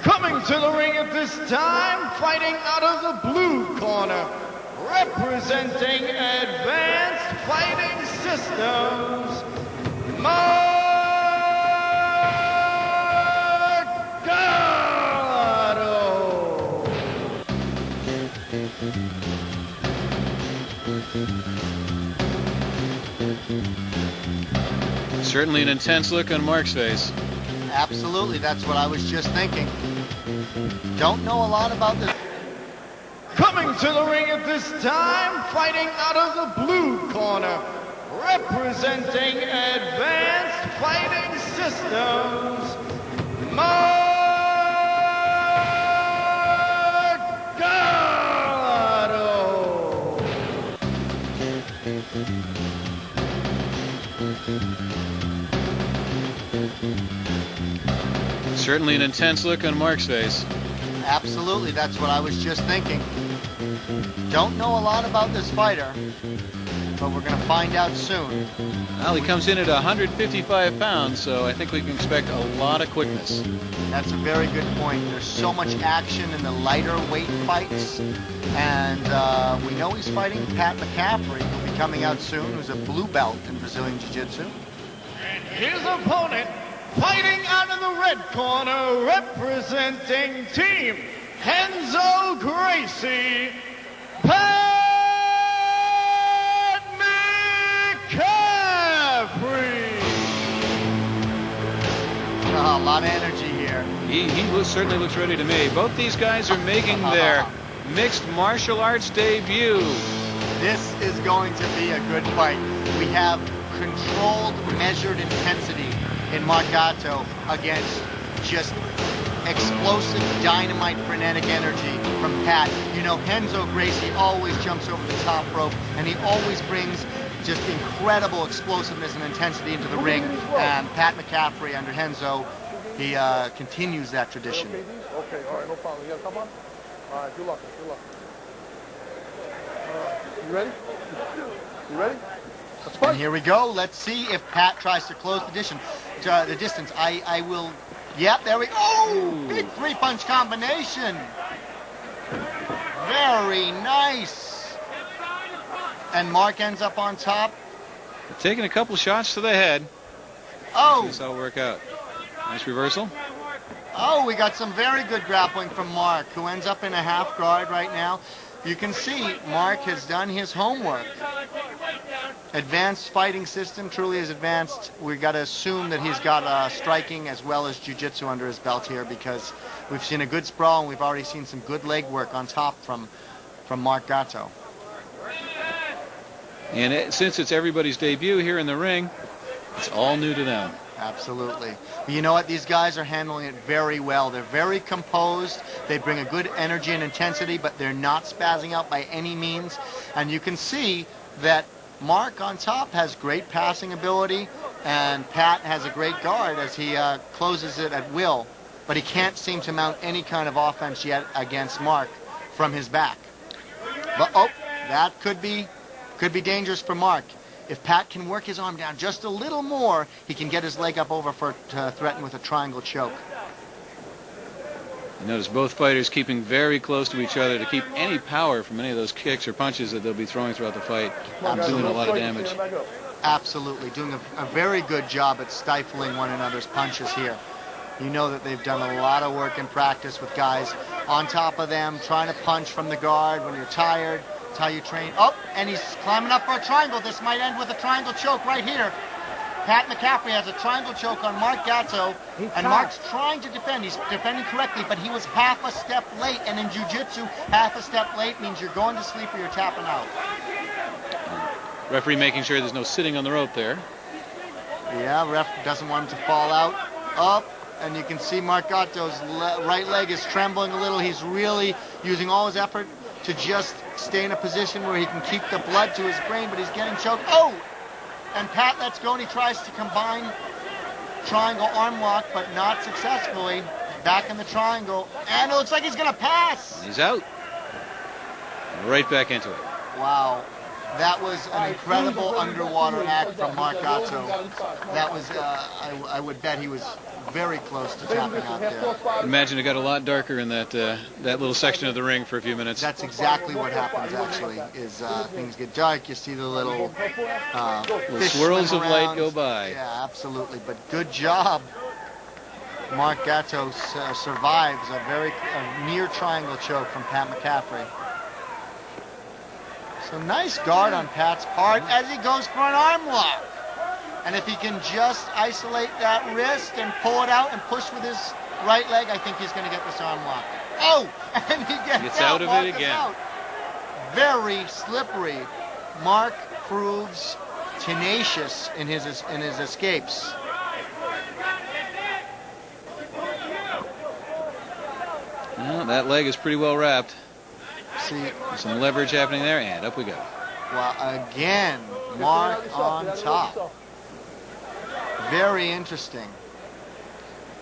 Coming to the ring at this time, fighting out of the blue corner, representing Advanced Fighting Systems, Certainly an intense look on Mark's face. Absolutely, that's what I was just thinking. Don't know a lot about this. Coming to the ring at this time, fighting out of the blue corner, representing Advanced Fighting Systems, Certainly an intense look on Mark's face. Absolutely, that's what I was just thinking. Don't know a lot about this fighter, but we're going to find out soon. Well, he comes in at 155 pounds, so I think we can expect a lot of quickness. That's a very good point. There's so much action in the lighter weight fights, and we know he's fighting Pat McCaffrey, who'll be coming out soon, who's a blue belt in Brazilian Jiu-Jitsu. and his opponent, fighting out of the red corner, representing Team Renzo Gracie, Pat McCaffrey. A lot of energy here. He certainly looks ready to me. Both these guys are making their mixed martial arts debut. This is going to be a good fight. We have controlled, measured intensity in Marc Gatto against just explosive, dynamite, frenetic energy from Pat. You know, Renzo Gracie always jumps over the top rope, and he always brings just incredible explosiveness and intensity into the ring. And Pat McCaffrey under Renzo, he continues that tradition. Okay, all right, no problem. You got to come on? All right, good luck. You ready? You ready? Let's fight. And here we go. Let's see if Pat tries to close the distance. I will. Yep, there we go. Oh, big three-punch combination. Very nice. And Mark ends up on top. Taking a couple shots to the head. Oh. See how it'll work out. Nice reversal. Oh, we got some very good grappling from Mark, who ends up in a half guard right now. You can see Mark has done his homework. Advanced fighting system, truly is advanced. We've got to assume that he's got striking as well as jiu-jitsu under his belt here, because we've seen a good sprawl and we've already seen some good leg work on top from Marc Gatto. And since it's everybody's debut here in the ring, it's all new to them. Absolutely. But you know what? These guys are handling it very well. They're very composed. They bring a good energy and intensity, but they're not spazzing out by any means. And you can see that Mark on top has great passing ability, and Pat has a great guard as he closes it at will. But he can't seem to mount any kind of offense yet against Mark from his back. But, oh, that could be dangerous for Mark. If Pat can work his arm down just a little more, he can get his leg up over to threaten with a triangle choke. You notice both fighters keeping very close to each other to keep any power from any of those kicks or punches that they'll be throwing throughout the fight. Doing a lot of damage. Absolutely. Doing a very good job at stifling one another's punches here. You know that they've done a lot of work in practice with guys on top of them, trying to punch from the guard when you're tired. That's how you train. Oh, and he's climbing up for a triangle. This might end with a triangle choke right here. Pat McCaffrey has a triangle choke on Marc Gatto, and Mark's trying to defend. He's defending correctly, but he was half a step late, and in jiu-jitsu, half a step late means you're going to sleep or you're tapping out. Referee making sure there's no sitting on the rope there. Yeah, ref doesn't want him to fall out. Up, and you can see Marc Gatto's right leg is trembling a little. He's really using all his effort to just stay in a position where he can keep the blood to his brain, but he's getting choked. Oh! And Pat lets go, and he tries to combine triangle arm lock, but not successfully. Back in the triangle, and it looks like he's going to pass. He's out. Right back into it. Wow. That was an incredible underwater act from Mark Gatto. That was, I would bet he was very close to tapping out there. Imagine it got a lot darker in that that little section of the ring for a few minutes. That's exactly what happens, actually, is things get dark. You see the little fish swirls swim of light around. go by. Yeah, absolutely. But good job. Mark Gatto survives a near triangle choke from Pat McCaffrey. So nice guard on Pat's part as he goes for an arm lock. And if he can just isolate that wrist and pull it out and push with his right leg, I think he's going to get this arm lock. Oh, and he gets out of Mark it is again. out. Very slippery. Mark proves tenacious in his escapes. Well, that leg is pretty well wrapped. See, Some leverage happening there, and up we go. well, again, Mark on top. Very interesting.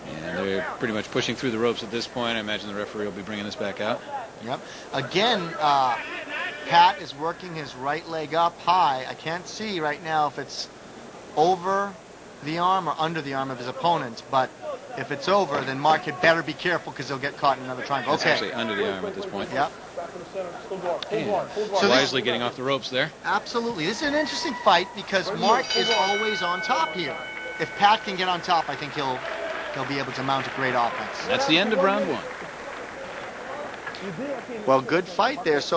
And they're pretty much pushing through the ropes at this point. I imagine the referee will be bringing this back out. Yep. Again, Pat is working his right leg up high. I can't see right now if it's over the arm or under the arm of his opponent, but if it's over, then Mark had better be careful because he'll get caught in another triangle. It's Okay. actually under the arm at this point. Yep. So wisely getting off the ropes there. Absolutely. This is an interesting fight because Mark is always on top here. If Pat can get on top, I think he'll be able to mount a great offense. That's the end of round one. Well, good fight there so